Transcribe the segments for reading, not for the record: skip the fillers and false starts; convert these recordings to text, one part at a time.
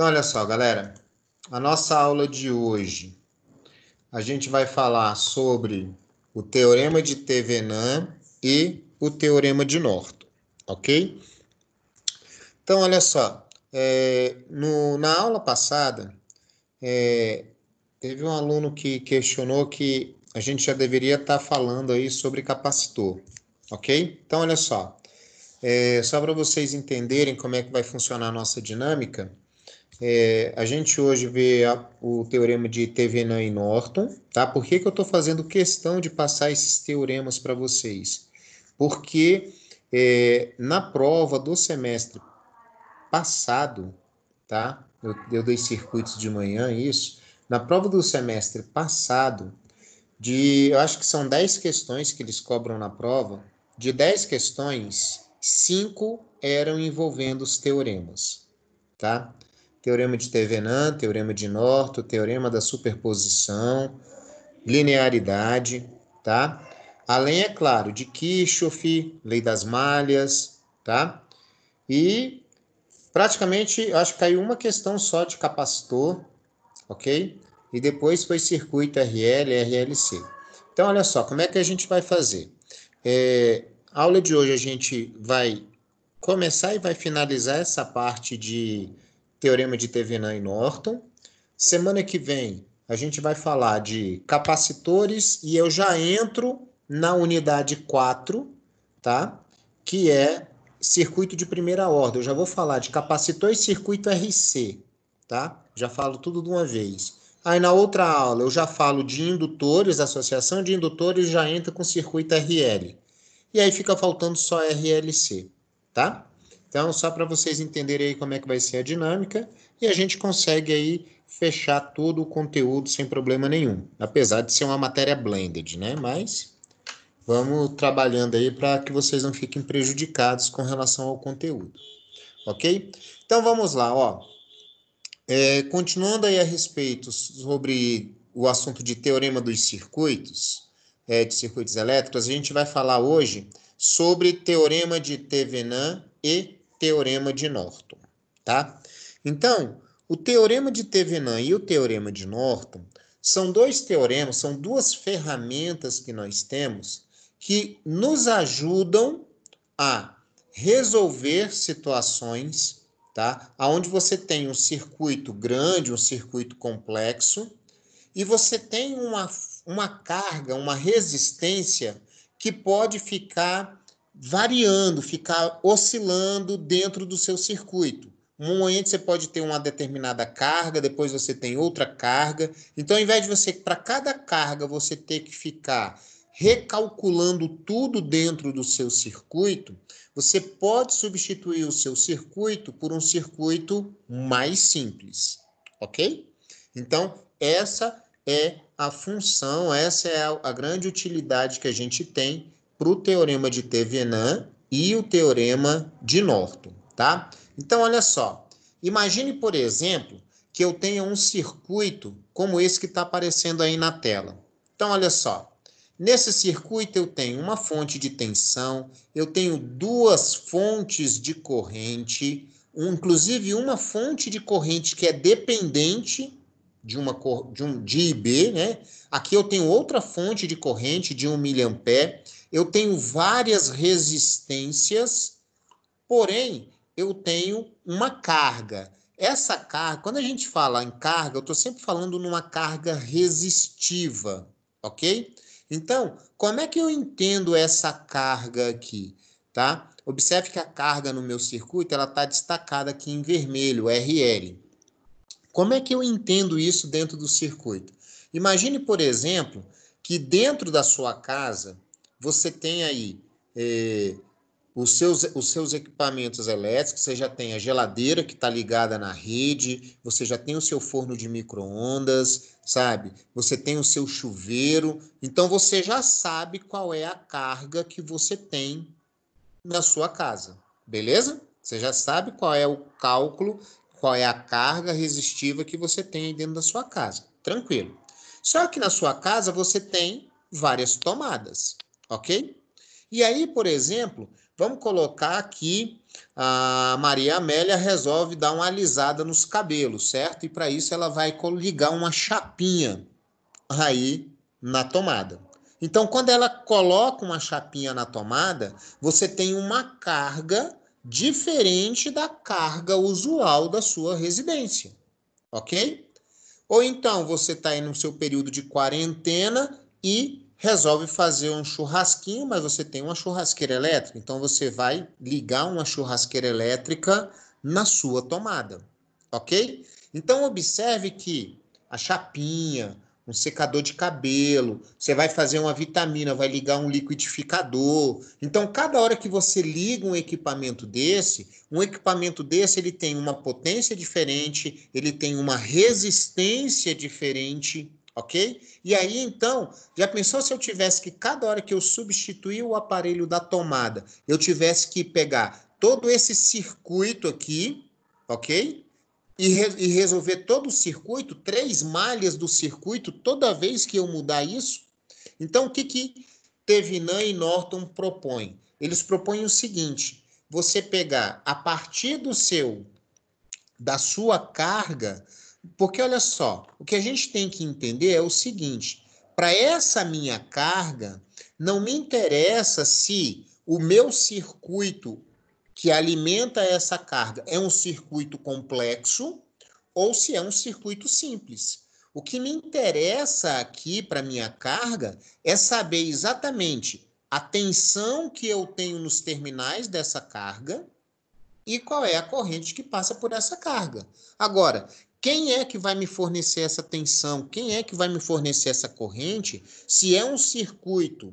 Então, olha só, galera. A nossa aula de hoje, a gente vai falar sobre o Teorema de Thevenin e o Teorema de Norton, ok? Então, olha só. Na aula passada, teve um aluno que questionou que a gente já deveria estar falando aí sobre capacitor, ok? Então, olha só. Só para vocês entenderem como é que vai funcionar a nossa dinâmica, a gente hoje vê o teorema de Thevenin e Norton, tá? Por que eu estou fazendo questão de passar esses teoremas para vocês? Porque na prova do semestre passado, tá? Eu dei circuitos de manhã, isso. Na prova do semestre passado, eu acho que são 10 questões que eles cobram na prova. De 10 questões, 5 eram envolvendo os teoremas, tá? Teorema de Thevenin, teorema de Norton, teorema da superposição, linearidade, tá? Além, é claro, de Kirchhoff, lei das malhas, tá? E praticamente, eu acho que caiu uma questão só de capacitor, ok? E depois foi circuito RL, RLC. Então, olha só, como é que a gente vai fazer? A aula de hoje a gente vai começar e vai finalizar essa parte de teorema de Thevenin e Norton. Semana que vem a gente vai falar de capacitores e eu já entro na unidade 4, tá? Que é circuito de primeira ordem. Eu já vou falar de capacitor e circuito RC, tá? Já falo tudo de uma vez. Aí na outra aula eu já falo de indutores, associação de indutores, já entra com circuito RL. E aí fica faltando só RLC, tá? Então, só para vocês entenderem aí como é que vai ser a dinâmica, e a gente consegue aí fechar todo o conteúdo sem problema nenhum, apesar de ser uma matéria blended, né? Mas vamos trabalhando aí para que vocês não fiquem prejudicados com relação ao conteúdo, ok? Então, vamos lá, ó. Continuando aí a respeito sobre o assunto de teorema dos circuitos, de circuitos elétricos, a gente vai falar hoje sobre teorema de Thevenin e teorema de Norton, tá? Então, o teorema de Thevenin e o teorema de Norton são dois teoremas, são duas ferramentas que nós temos que nos ajudam a resolver situações, tá? Onde você tem um circuito grande, um circuito complexo, e você tem uma carga, uma resistência que pode ficar variando, ficar oscilando dentro do seu circuito. Um momento você pode ter uma determinada carga, depois você tem outra carga. Então, ao invés de você, para cada carga, você ter que ficar recalculando tudo dentro do seu circuito, você pode substituir o seu circuito por um circuito mais simples, ok? Então, essa é a função, essa é a grande utilidade que a gente tem para o teorema de Thevenin e o teorema de Norton, tá? Então, olha só, imagine, por exemplo, que eu tenha um circuito como esse que está aparecendo aí na tela. Então, olha só, nesse circuito eu tenho uma fonte de tensão, eu tenho duas fontes de corrente, inclusive uma fonte de corrente que é dependente de IB, né? Aqui eu tenho outra fonte de corrente de 1 miliampere, eu tenho várias resistências, porém eu tenho uma carga. Essa carga, quando a gente fala em carga, eu estou sempre falando numa carga resistiva, ok? Então, como é que eu entendo essa carga aqui, tá? Observe que a carga no meu circuito, ela está destacada aqui em vermelho, RL. Como é que eu entendo isso dentro do circuito? Imagine, por exemplo, que dentro da sua casa você tem aí os seus equipamentos elétricos, você já tem a geladeira que está ligada na rede, você já tem o seu forno de micro-ondas, sabe? Você tem o seu chuveiro, então você já sabe qual é a carga que você tem na sua casa, beleza? Você já sabe qual é o cálculo, qual é a carga resistiva que você tem aí dentro da sua casa, tranquilo. Só que na sua casa você tem várias tomadas, ok? E aí, por exemplo, Vamos colocar aqui, a Maria Amélia resolve dar uma alisada nos cabelos, certo? E para isso ela vai ligar uma chapinha aí na tomada. Então, quando ela coloca uma chapinha na tomada, você tem uma carga diferente da carga usual da sua residência, ok? Ou então, você está aí no seu período de quarentena e resolve fazer um churrasquinho, mas você tem uma churrasqueira elétrica, então você vai ligar uma churrasqueira elétrica na sua tomada, ok? Então, observe que a chapinha, um secador de cabelo, você vai fazer uma vitamina, vai ligar um liquidificador. Então, cada hora que você liga um equipamento desse ele tem uma potência diferente, ele tem uma resistência diferente, ok? E aí, então, já pensou se eu tivesse que, cada hora que eu substituir o aparelho da tomada, eu tivesse que pegar todo esse circuito aqui, ok? E resolver todo o circuito, 3 malhas do circuito, toda vez que eu mudar isso? Então, o que Thevenin e Norton propõem? Eles propõem o seguinte: você pegar a partir da sua carga, porque olha só, o que a gente tem que entender é o seguinte: para essa minha carga, não me interessa se o meu circuito que alimenta essa carga é um circuito complexo ou se é um circuito simples. O que me interessa aqui para minha carga é saber exatamente a tensão que eu tenho nos terminais dessa carga e qual é a corrente que passa por essa carga. Agora, quem é que vai me fornecer essa tensão? Quem é que vai me fornecer essa corrente? Se é um circuito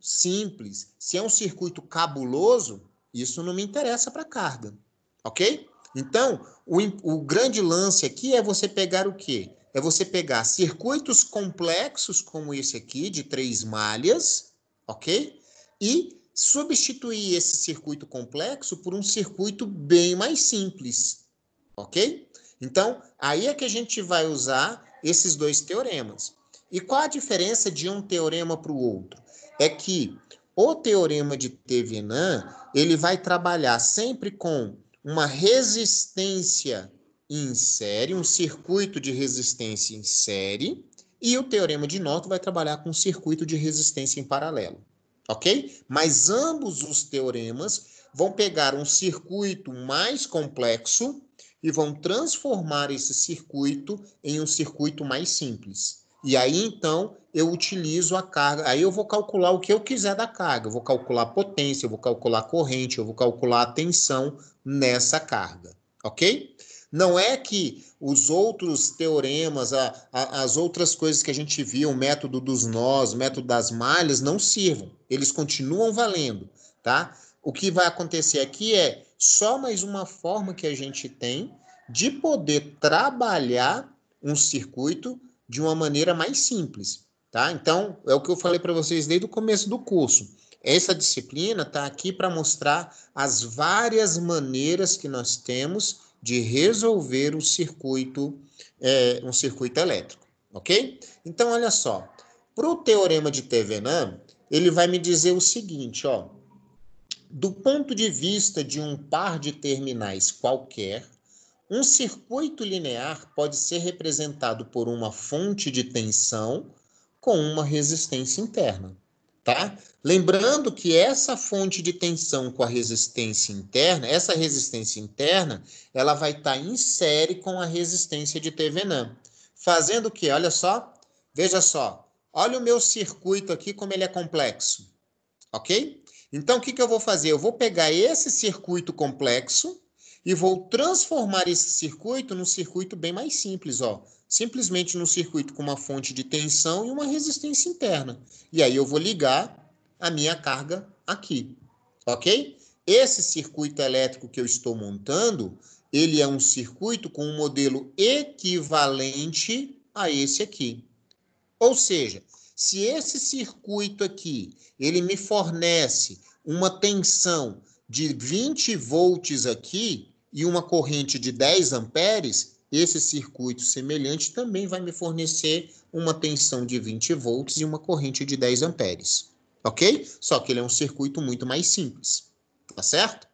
simples, se é um circuito cabuloso, isso não me interessa para carga, ok? Então, o grande lance aqui é você pegar o quê? É você pegar circuitos complexos como esse aqui, de 3 malhas, ok? E substituir esse circuito complexo por um circuito bem mais simples, ok? Então, aí é que a gente vai usar esses 2 teoremas. E qual a diferença de um teorema para o outro? É que o teorema de Thevenin, ele vai trabalhar sempre com uma resistência em série, um circuito de resistência em série, e o teorema de Norton vai trabalhar com um circuito de resistência em paralelo, ok? Mas ambos os teoremas vão pegar um circuito mais complexo e vão transformar esse circuito em um circuito mais simples. E aí, então, eu utilizo a carga. Aí eu vou calcular o que eu quiser da carga. Eu vou calcular a potência, eu vou calcular a corrente, eu vou calcular a tensão nessa carga. Ok? Não é que os outros teoremas, as outras coisas que a gente viu, o método dos nós, o método das malhas, não sirvam. Eles continuam valendo, tá? O que vai acontecer aqui é só mais uma forma que a gente tem de poder trabalhar um circuito de uma maneira mais simples, tá? Então, é o que eu falei para vocês desde o começo do curso. Essa disciplina está aqui para mostrar as várias maneiras que nós temos de resolver um circuito elétrico, ok? Então, olha só, para o teorema de Thevenin, ele vai me dizer o seguinte, ó, do ponto de vista de um par de terminais qualquer, um circuito linear pode ser representado por uma fonte de tensão com uma resistência interna, tá? Lembrando que essa fonte de tensão com a resistência interna, essa resistência interna, ela vai estar em série com a resistência de Thevenin. Fazendo o quê? Olha só, veja só. Olha o meu circuito aqui como ele é complexo, ok? Então, o que eu vou fazer? Eu vou pegar esse circuito complexo e vou transformar esse circuito num circuito bem mais simples, ó. Simplesmente num circuito com uma fonte de tensão e uma resistência interna. E aí eu vou ligar a minha carga aqui, ok? Esse circuito elétrico que eu estou montando, ele é um circuito com um modelo equivalente a esse aqui. Ou seja, se esse circuito aqui, ele me fornece uma tensão de 20 volts aqui e uma corrente de 10 amperes, esse circuito semelhante também vai me fornecer uma tensão de 20 volts e uma corrente de 10 amperes, ok? Só que ele é um circuito muito mais simples. tá certo?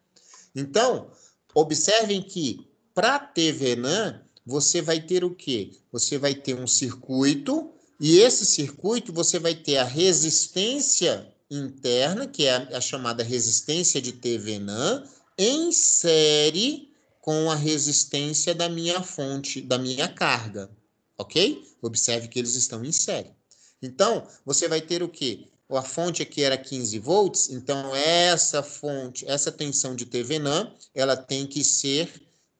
Então, observem que para TVNAN, você vai ter o quê? Você vai ter um circuito, e esse circuito você vai ter a resistência interna, que é a chamada resistência de TVNAN, em série com a resistência da minha fonte, da minha carga, ok? Observe que eles estão em série. Então, você vai ter o quê? A fonte aqui era 15 volts, então essa fonte, essa tensão de TVNAN, ela tem que ser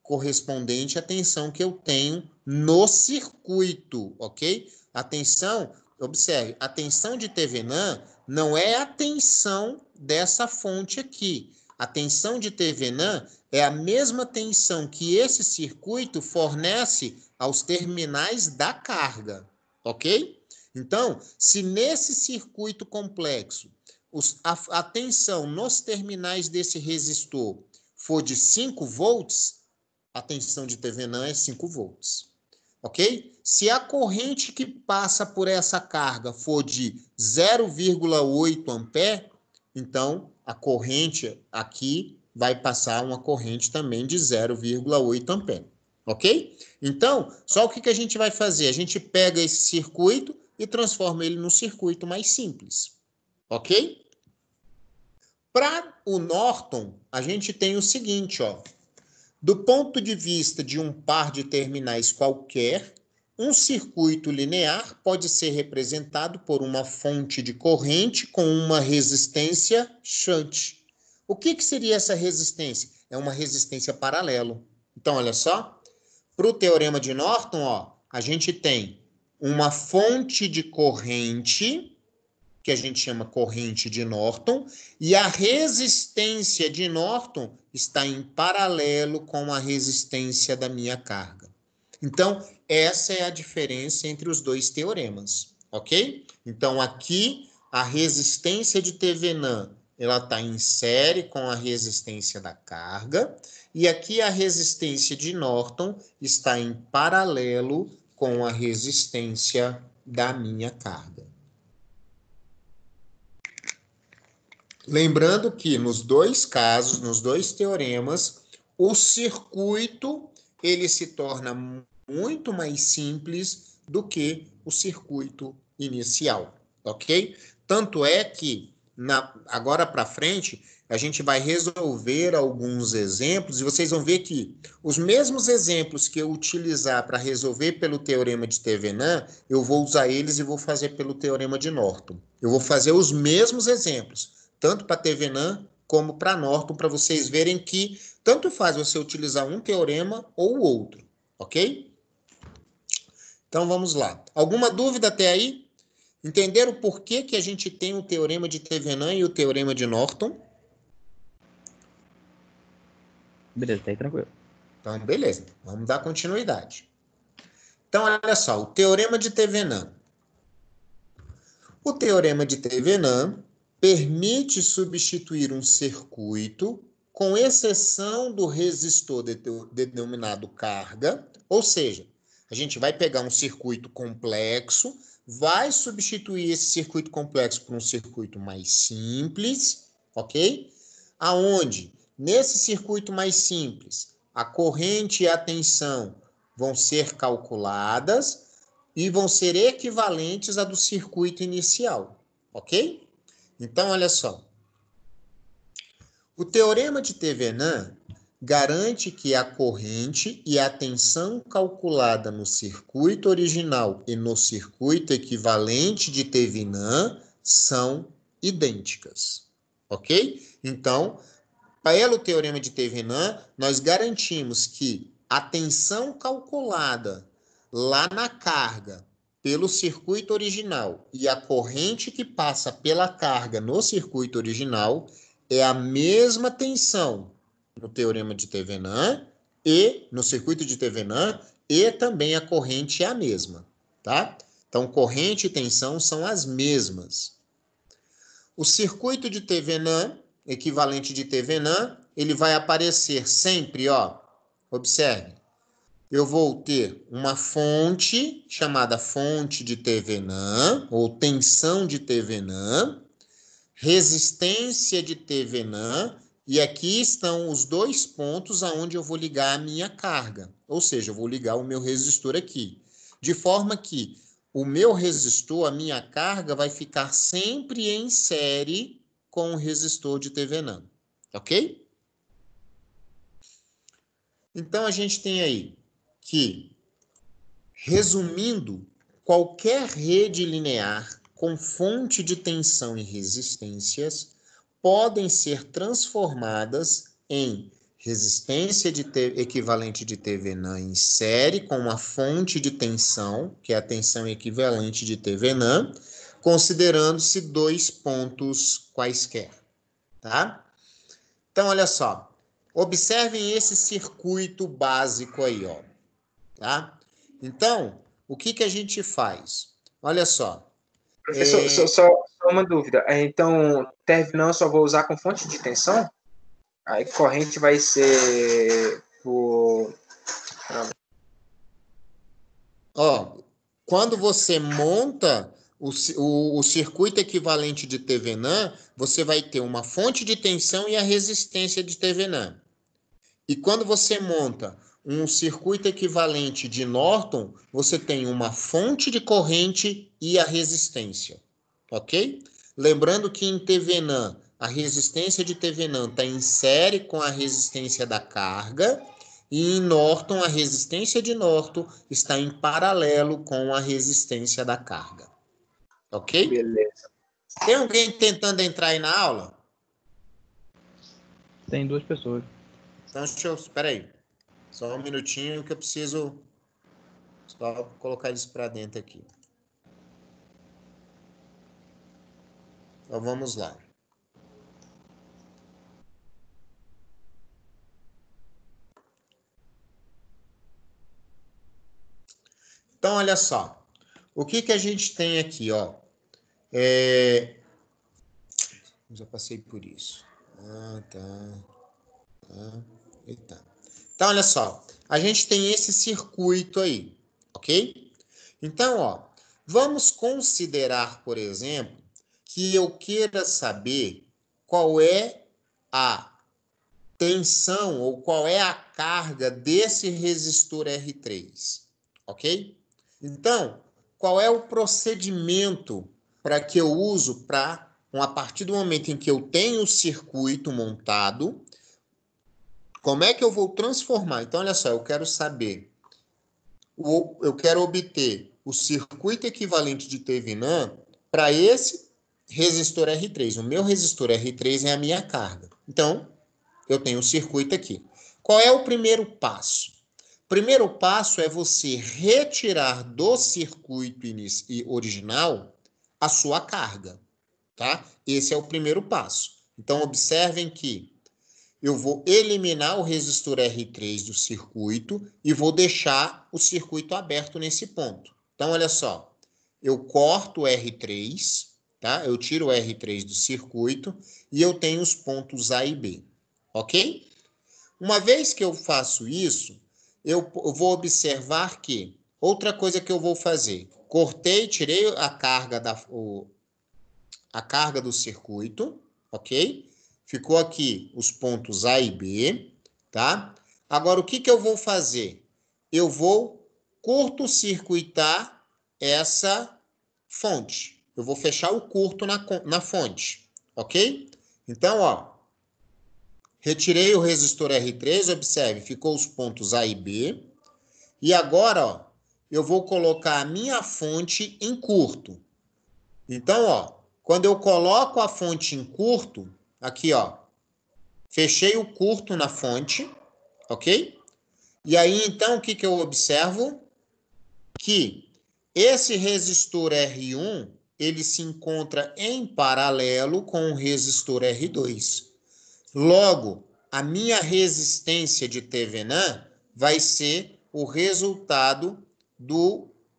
correspondente à tensão que eu tenho no circuito, ok? A tensão, observe, a tensão de TVNAN não é a tensão dessa fonte aqui. A tensão de TVNAN é a mesma tensão que esse circuito fornece aos terminais da carga, ok? Então, se nesse circuito complexo a tensão nos terminais desse resistor for de 5 volts, a tensão de TVNAN é 5 volts. Ok? Se a corrente que passa por essa carga for de 0,8 ampere, então a corrente aqui vai passar uma corrente também de 0,8 ampere. Ok? Então, só o que a gente vai fazer? A gente pega esse circuito e transforma ele num circuito mais simples. Ok? Para o Norton, a gente tem o seguinte, ó. Do ponto de vista de um par de terminais qualquer, um circuito linear pode ser representado por uma fonte de corrente com uma resistência shunt. O que seria essa resistência? É uma resistência paralelo. Então, olha só, para o teorema de Norton, ó, a gente tem uma fonte de corrente, que a gente chama corrente de Norton, e a resistência de Norton está em paralelo com a resistência da minha carga. Então, essa é a diferença entre os dois teoremas, ok? Então, aqui, a resistência de TVNAN, ela está em série com a resistência da carga, e aqui a resistência de Norton está em paralelo com a resistência da minha carga. Lembrando que nos dois casos, nos dois teoremas, o circuito ele se torna muito mais simples do que o circuito inicial, ok? Tanto é que agora para frente a gente vai resolver alguns exemplos e vocês vão ver que os mesmos exemplos que eu utilizar para resolver pelo teorema de TVNAN, eu vou usar eles e vou fazer pelo teorema de Norton. Eu vou fazer os mesmos exemplos, tanto para TVNAN como para Norton, para vocês verem que tanto faz você utilizar um teorema ou o outro, ok? Então, vamos lá. Alguma dúvida até aí? Entenderam por que a gente tem o teorema de TVNAN e o teorema de Norton? Beleza, tá aí tranquilo. Então, beleza. Vamos dar continuidade. Então, olha só, o teorema de TVNAN. O teorema de TVNAN permite substituir um circuito, com exceção do resistor denominado carga, ou seja, a gente vai pegar um circuito complexo, vai substituir esse circuito complexo por um circuito mais simples, ok? Aonde, nesse circuito mais simples, a corrente e a tensão vão ser calculadas e vão ser equivalentes à do circuito inicial, ok? Então, olha só. O teorema de TVNAN garante que a corrente e a tensão calculada no circuito original e no circuito equivalente de TVNAN são idênticas, ok? Então, pelo teorema de TVNAN, nós garantimos que a tensão calculada lá na carga pelo circuito original e a corrente que passa pela carga no circuito original é a mesma tensão no teorema de TVNAN e no circuito de TVNAN e também a corrente é a mesma, tá? Então, corrente e tensão são as mesmas. O circuito de TVNAN, equivalente de TVNAN, ele vai aparecer sempre, ó, observe, eu vou ter uma fonte chamada fonte de TVNAN, ou tensão de TVNAN, resistência de TVNAN E aqui estão os dois pontos aonde eu vou ligar a minha carga. Ou seja, eu vou ligar o meu resistor aqui. De forma que o meu resistor, a minha carga, vai ficar sempre em série com o resistor de Thevenin. Ok? Então, a gente tem aí que, resumindo, qualquer rede linear com fonte de tensão e resistências podem ser transformadas em resistência equivalente de Thevenin em série com uma fonte de tensão, que é a tensão equivalente de Thevenin, considerando-se dois pontos quaisquer, tá? Então, olha só. Observem esse circuito básico aí, ó, tá? Então, o que que a gente faz? Olha só. Professor, só uma dúvida. Então, Thevenin eu só vou usar com fonte de tensão? Aí corrente vai ser por... Ó, quando você monta o circuito equivalente de Thevenin, você vai ter uma fonte de tensão e a resistência de Thevenin. E quando você monta um circuito equivalente de Norton, você tem uma fonte de corrente e a resistência, ok? Lembrando que em Thevenin, a resistência de Thevenin está em série com a resistência da carga, e em Norton, a resistência de Norton está em paralelo com a resistência da carga, ok? Beleza. Tem alguém tentando entrar aí na aula? Tem 2 pessoas. Então, espera aí. Só um minutinho que eu preciso só colocar eles para dentro aqui. Então, vamos lá. Então, olha só. O que que a gente tem aqui, ó? Já passei por isso. Eita. Então, olha só. A gente tem esse circuito aí, ok? Então, ó, vamos considerar, por exemplo, que eu queira saber qual é a tensão ou qual é a carga desse resistor R3, ok? Então, qual é o procedimento para que eu uso para, a partir do momento em que eu tenho o circuito montado, como é que eu vou transformar? Então, olha só, eu quero saber, eu quero obter o circuito equivalente de Thevenin para esse resistor R3. O meu resistor R3 é a minha carga. Então, eu tenho o circuito aqui. Qual é o primeiro passo? O primeiro passo é você retirar do circuito original a sua carga, tá? Esse é o primeiro passo. Então, observem que eu vou eliminar o resistor R3 do circuito e vou deixar o circuito aberto nesse ponto. Então, olha só, eu corto o R3, tá? Eu tiro o R3 do circuito e eu tenho os pontos A e B, ok? Uma vez que eu faço isso, eu vou observar que, outra coisa que eu vou fazer, cortei, tirei a carga do circuito, ok? Ficou aqui os pontos A e B, tá? Agora, o que que eu vou fazer? Eu vou curto-circuitar essa fonte. Eu vou fechar o curto na fonte, ok? Então, ó, retirei o resistor R3, observe, ficou os pontos A e B. E agora, ó, eu vou colocar a minha fonte em curto. Então, ó, quando eu coloco a fonte em curto, aqui, ó, fechei o curto na fonte, ok? E aí, então, o que que eu observo? Que esse resistor R1, ele se encontra em paralelo com o resistor R2. Logo, a minha resistência de Thevenin vai ser o resultado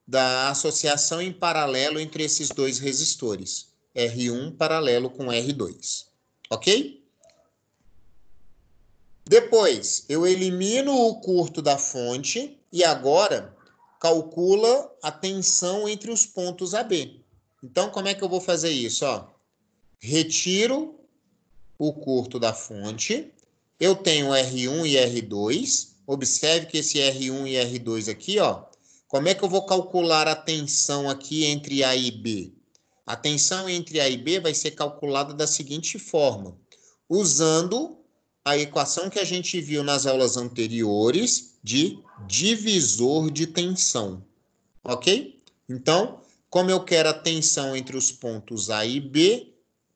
da associação em paralelo entre esses dois resistores. R1 paralelo com R2. Ok? Depois, eu elimino o curto da fonte e agora calcula a tensão entre os pontos AB. Então, como é que eu vou fazer isso? Ó, retiro o curto da fonte, eu tenho R1 e R2, observe que esse R1 e R2 aqui, ó, como é que eu vou calcular a tensão aqui entre A e B? A tensão entre A e B vai ser calculada da seguinte forma, usando a equação que a gente viu nas aulas anteriores de divisor de tensão, ok? Então, como eu quero a tensão entre os pontos A e B,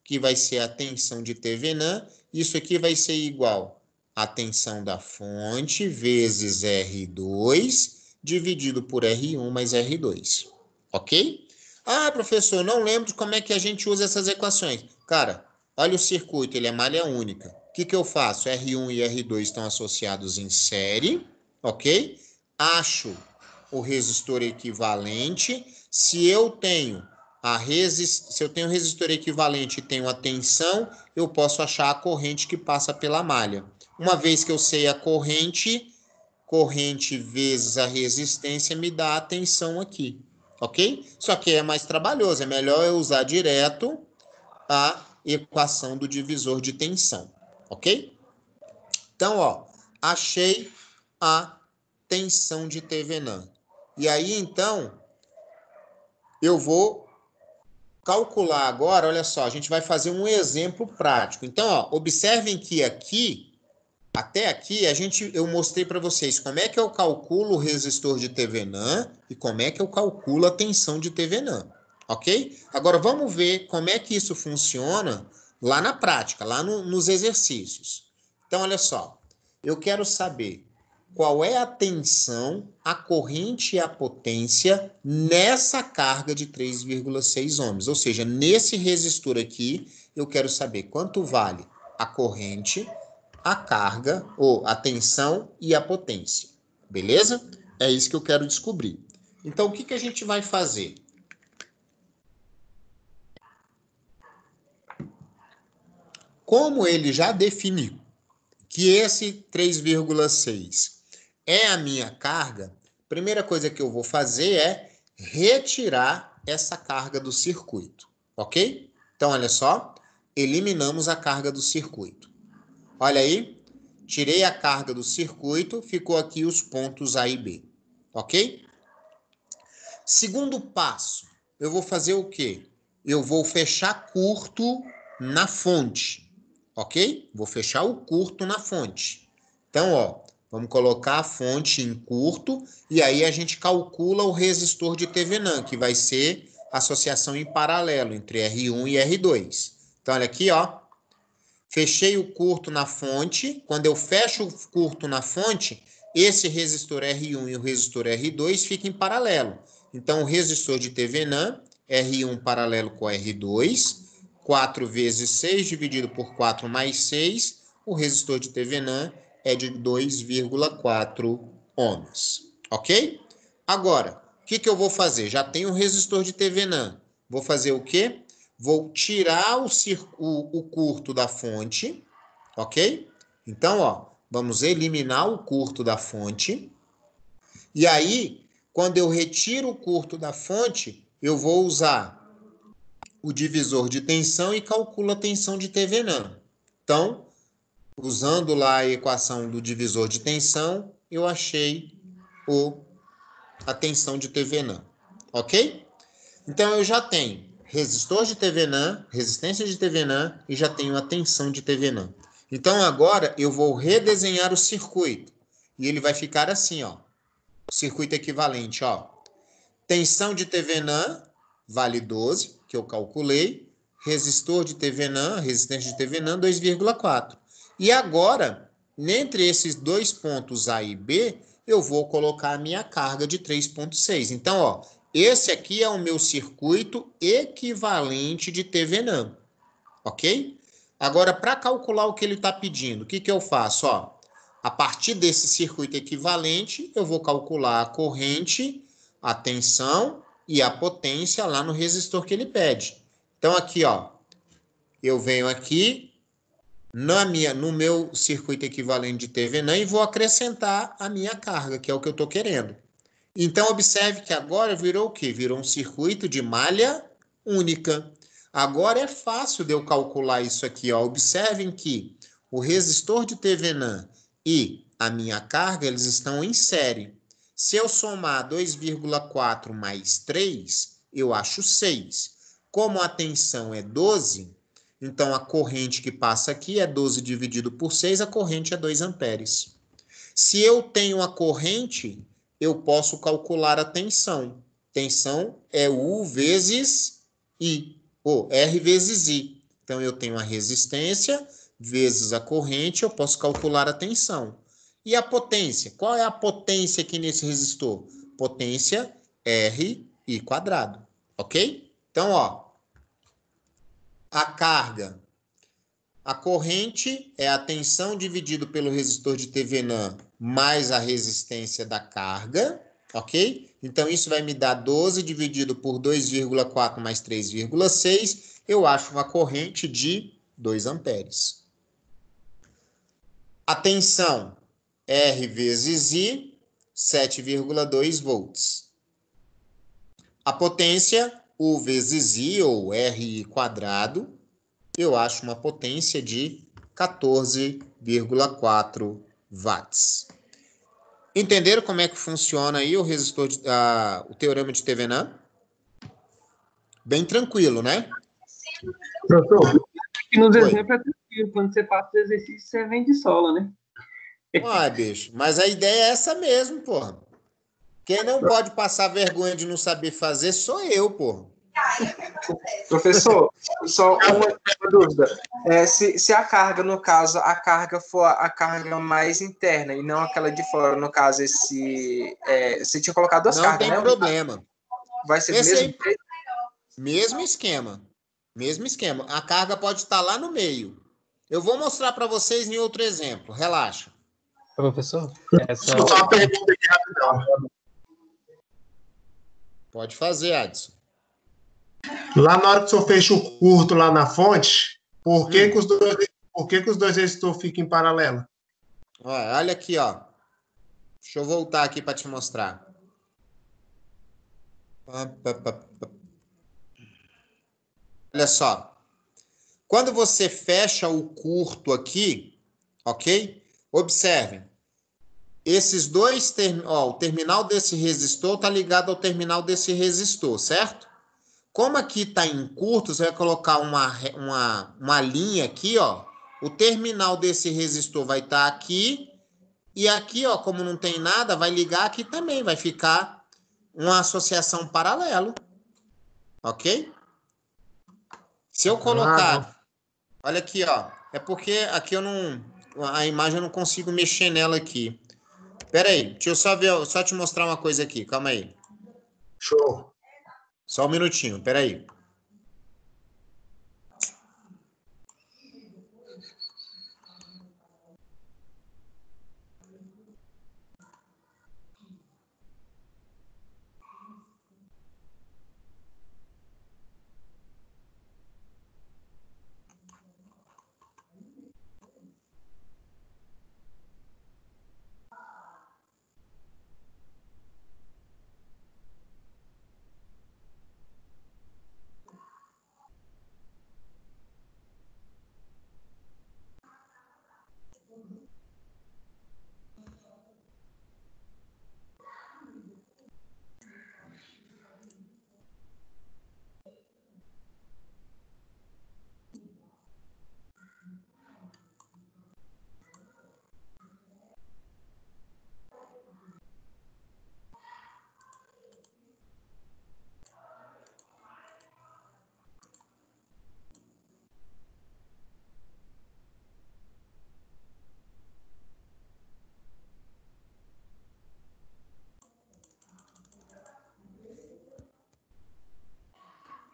que vai ser a tensão de Thevenin, isso aqui vai ser igual a tensão da fonte vezes R2, dividido por R1 mais R2, ok? Ah, professor, não lembro de como é que a gente usa essas equações. Cara, olha o circuito, ele é malha única. O que eu faço? R1 e R2 estão associados em série, ok? Acho o resistor equivalente. Se eu tenho resistor equivalente e tenho a tensão, eu posso achar a corrente que passa pela malha. Uma vez que eu sei a corrente vezes a resistência me dá a tensão aqui, ok? Só que é mais trabalhoso, é melhor eu usar direto a equação do divisor de tensão, ok? Então, ó, achei a tensão de Thevenin. E aí, então, eu vou calcular agora, olha só, a gente vai fazer um exemplo prático. Então, ó, observem que aqui, até aqui, eu mostrei para vocês como é que eu calculo o resistor de Thevenin e como é que eu calculo a tensão de Thevenin, ok? Agora, vamos ver como é que isso funciona lá na prática, lá nos exercícios. Então, olha só, eu quero saber qual é a tensão, a corrente e a potência nessa carga de 3,6 ohms. Ou seja, nesse resistor aqui, eu quero saber quanto vale a corrente, a carga, ou a tensão e a potência. Beleza? É isso que eu quero descobrir. Então, o que a gente vai fazer? Como ele já definiu que esse 3,6 é a minha carga, a primeira coisa que eu vou fazer é retirar essa carga do circuito, ok? Então, olha só, eliminamos a carga do circuito. Olha aí, tirei a carga do circuito, ficou aqui os pontos A e B, ok? Segundo passo, eu vou fazer o quê? Eu vou fechar curto na fonte, ok? Vou fechar o curto na fonte. Então, ó, vamos colocar a fonte em curto e aí a gente calcula o resistor de Thevenin, que vai ser associação em paralelo entre R1 e R2. Então, olha aqui, ó. Fechei o curto na fonte. Quando eu fecho o curto na fonte, esse resistor R1 e o resistor R2 ficam em paralelo. Então, o resistor de Thevenin, R1 paralelo com R2, 4 vezes 6 dividido por 4 mais 6, o resistor de Thevenin é de 2,4 ohms, ok? Agora, o que eu vou fazer? Já tenho o resistor de Thevenin. Vou fazer o quê? Vou tirar o curto da fonte, ok? Então, ó, vamos eliminar o curto da fonte. E aí, quando eu retiro o curto da fonte, eu vou usar o divisor de tensão e calculo a tensão de Thevenin. Então, usando lá a equação do divisor de tensão, eu achei a tensão de Thevenin, ok? Então, eu já tenho resistor de Thevenin, resistência de Thevenin e já tenho a tensão de Thevenin. Então, agora eu vou redesenhar o circuito. E ele vai ficar assim, ó. O circuito equivalente, ó. Tensão de Thevenin vale 12, que eu calculei. Resistor de Thevenin, resistência de Thevenin, 2,4. E agora, entre esses dois pontos A e B, eu vou colocar a minha carga de 3,6. Então, ó, esse aqui é o meu circuito equivalente de Thevenin, ok? Agora, para calcular o que ele está pedindo, o que eu faço? Ó, a partir desse circuito equivalente, eu vou calcular a corrente, a tensão e a potência lá no resistor que ele pede. Então, aqui, ó, eu venho aqui no meu circuito equivalente de Thevenin e vou acrescentar a minha carga, que é o que eu estou querendo. Então, observe que agora virou o quê? Virou um circuito de malha única. Agora é fácil de eu calcular isso aqui, ó. Observem que o resistor de Thevenin e a minha carga, eles estão em série. Se eu somar 2,4 mais 3, eu acho 6. Como a tensão é 12, então a corrente que passa aqui é 12 dividido por 6, a corrente é 2 amperes. Se eu tenho a corrente, eu posso calcular a tensão. Tensão é U vezes I, ou R vezes I. Então, eu tenho a resistência vezes a corrente, eu posso calcular a tensão. E a potência? Qual é a potência aqui nesse resistor? Potência R I quadrado, ok? Então, ó, a carga, a corrente é a tensão dividido pelo resistor de Thevenin mais a resistência da carga, ok? Então, isso vai me dar 12 dividido por 2,4 mais 3,6. Eu acho uma corrente de 2 amperes. A tensão, R vezes I, 7,2 volts. A potência, U vezes I, ou RI quadrado, eu acho uma potência de 14,4 watts. Entenderam como é que funciona aí o resistor, o teorema de Thevenin? Bem tranquilo, né? Professor, aqui nos Oi. exemplos é tranquilo. Quando você passa os exercícios, você vem de sola, né? Uai, bicho, mas a ideia é essa mesmo, porra. Quem não pode passar vergonha de não saber fazer sou eu, porra. Professor, só uma dúvida. Se a carga, no caso, a carga for a carga mais interna e não aquela de fora, no caso, você tinha colocado duas Não cargas, tem né? problema. Vai ser do Esse mesmo aí, jeito? mesmo esquema. Mesmo esquema. A carga pode estar lá no meio. Eu vou mostrar para vocês em outro exemplo. Relaxa. Professor, essa... Só uma pergunta aqui rapidão. Pode fazer, Adson. Lá na hora que o senhor fecha o curto lá na fonte, por que que os dois resistores ficam em paralelo? Olha aqui, ó. Deixa eu voltar aqui para te mostrar. Olha só. Quando você fecha o curto aqui, ok? Observem. Esses dois, o terminal desse resistor está ligado ao terminal desse resistor, certo? Como aqui está em curto, você vai colocar uma linha aqui, ó. O terminal desse resistor vai estar aqui. E aqui, ó, como não tem nada, vai ligar aqui também. Vai ficar uma associação paralelo. Ok? Se eu colocar... Olha aqui, ó. É porque aqui eu não... A imagem eu não consigo mexer nela aqui. Pera aí. Deixa eu só te mostrar uma coisa aqui. Calma aí. Show. Só um minutinho. Pera aí.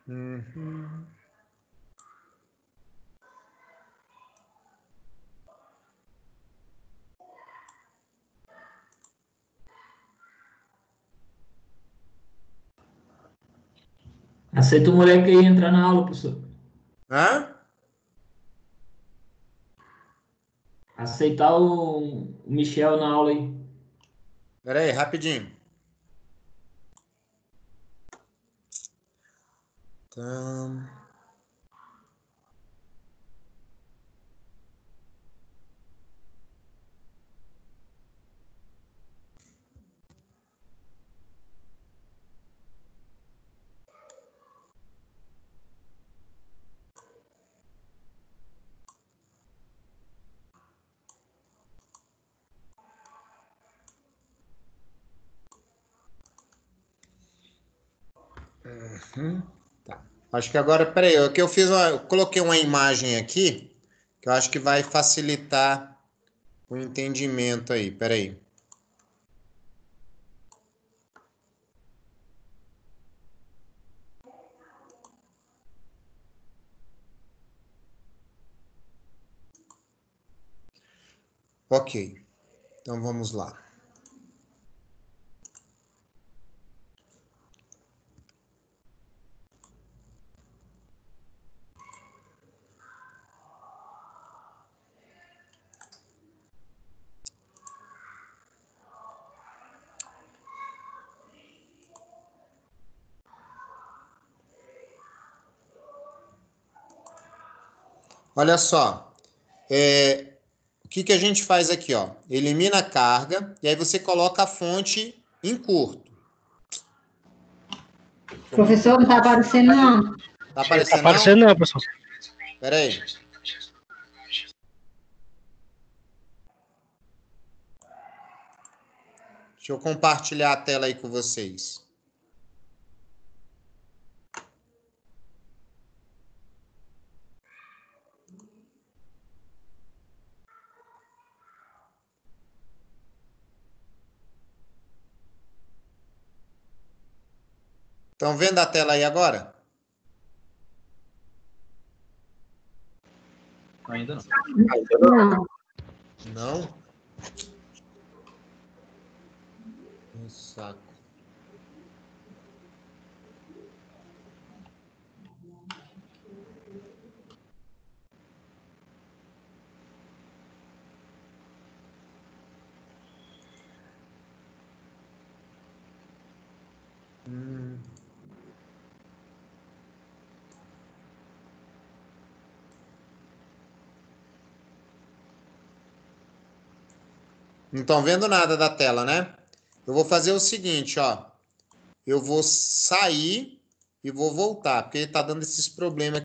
Uhum. Aceita o moleque aí entrar na aula, professor. Hã? Aceitar o Michel na aula aí. Pera aí, rapidinho. Então... Tá. Acho que agora, peraí, eu coloquei uma imagem aqui, que eu acho que vai facilitar o entendimento aí, peraí. Ok, então vamos lá. Olha só, o que a gente faz aqui, ó? Elimina a carga e aí você coloca a fonte em curto. Professor, não está aparecendo, não. Tá aparecendo, Tá aparecendo não, professor. Espera aí. Deixa eu compartilhar a tela aí com vocês. Estão vendo a tela aí agora? Ainda não. Não. Não? Um saco. Não estão vendo nada da tela, né? Eu vou fazer o seguinte, ó. Eu vou sair e vou voltar, porque ele tá dando esses problemas